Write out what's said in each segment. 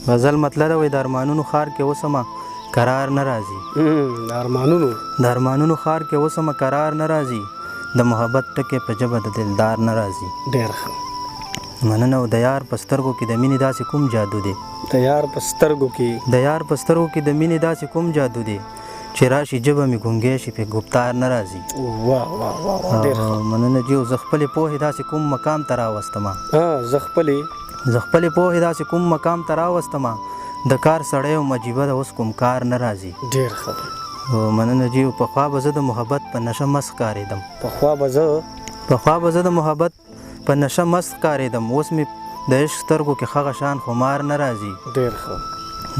غزل مطلب وي د ارمانونو ښار کې اوسمه قرار نه راځي د ارمانونو ښار کې اوسمه قرار نه راځي د محبت ټکي په ژبه د دلدار نه راځي ډېر ښه مننه او د یار په سترګو کې د مینې داسې کوم جادو دی د یار په سترګو کې د مینې داسې کوم جادو دی چې راشي ژبه مې ګونګی شي پې ګفتار نه راځي واه واه واه ډېر ښه مننه جیو زه خپلې پوهې داسې کوم مقام ته راوستمه زه خپلې پوهې داسې کوم مقام ته راوستمه د کار سړی او مجیبه د اوس کوم کار نه راځي ډېر ښه مننه جیو پخوا به زه د محبت په نشه مست ښکارېدم پخوا به زه د محبت په نشه مست ښکارېدم اوس مې د عشق سترګو کې هغه شان خمار نه راځي ډېر ښه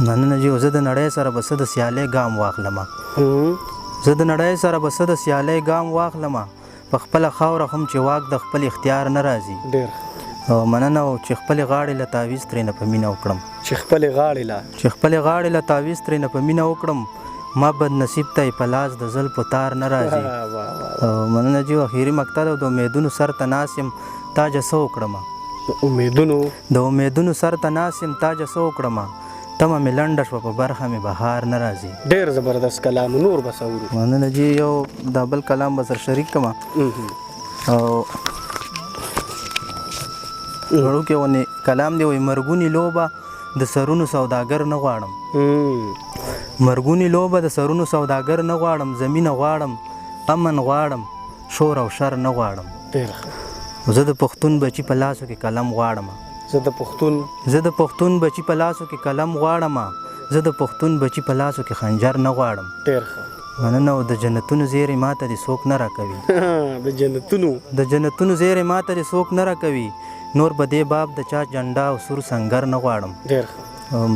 مننه جیو زه د نړۍ سره به څه د سیالۍ ګام واخلمه په خپله خاوره هم چې واک د خپل اختیار نه راځي ډېر مننه او چې خپلې غاړې له تعویض ترېنه په مینه وکړم ما بد نصیب ته په لاس د زلفو تار نه راځي مننه جیو اخري مقطع د امیدونو سر ته ناست یم تاجه څه وکړمه د امیدونو سر ته ناست یم تاجه څه وکړمه تمه مې لنډه شوه په برخه مې بهار نه راځي ډېر زبردست کلام نور به څه اورو مننه جی یو دا بل کلام به سره شریک کړم او وړوکی ونې کلام دی وایي مرګونې لوبه د سرونو سوداګر نه غواړم زمینه غواړم امن غواړم شور او شر نه غواړم زه د پښتون بچي په لاسو کې قلم غواړم زه د پښتون بچي په لاسو کې قلم غواړم زه د پښتون بچي په لاسو کې خنجر نه غواړم مننه او د جنتونو زیرې ماته دې څوک نه راکوي د جنتونو زیرې ماته دې څوک نه راکوي نور به دې باب د چا جنډا او سور سنګر نه غواړم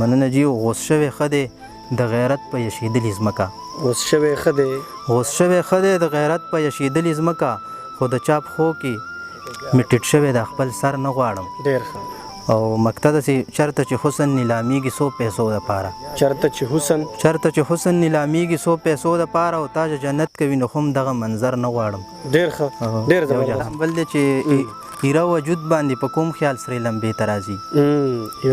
مننه جی غوس شوی ښه دی د غیرت په یشیدلې ځمکه د غیرت په یشیدلې ځمکه خو د چا پښو کې مې ټیټ شوی د خپل سر نه غواړم او مقطع داسې چرته چې حسن نیلامیږي 100 پیسو دپاره او تاج جنت کوي نو هم دغه منظر نه غواړم بل دی چې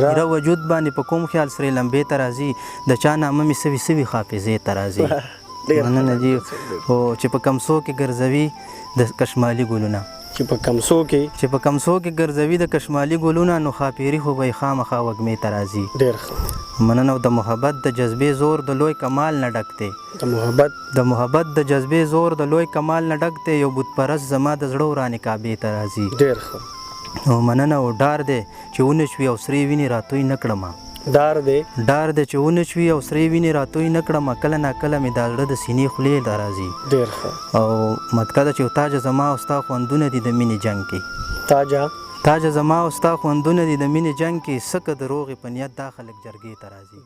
ایره وجود باندې په کوم خیال سرې لمبې ته راځي د چا نامه مې سوي حافظې ته راځي مننه جی او چې په کمسو کې ګرځوي د کشمالي ګلونه نو خاپیري خو به یې خامخا وږمې ته راځي مننه او د محبت د جذبې زور د لوی کمال نه ډک دی یو بت پرست زما د زړه ورانې کعبې ته راځي او مننه او ډار دی چې ونشوي او سرې وینې راتوی نه کړمه کله ناکله مې دا زړه د سینې خولې ته راځي او مقطع ده چې تاجه زما او ستا خوندونه دي د مینې جنګ کې سکه د روغې په نیت دا خلک جرګې ته راځي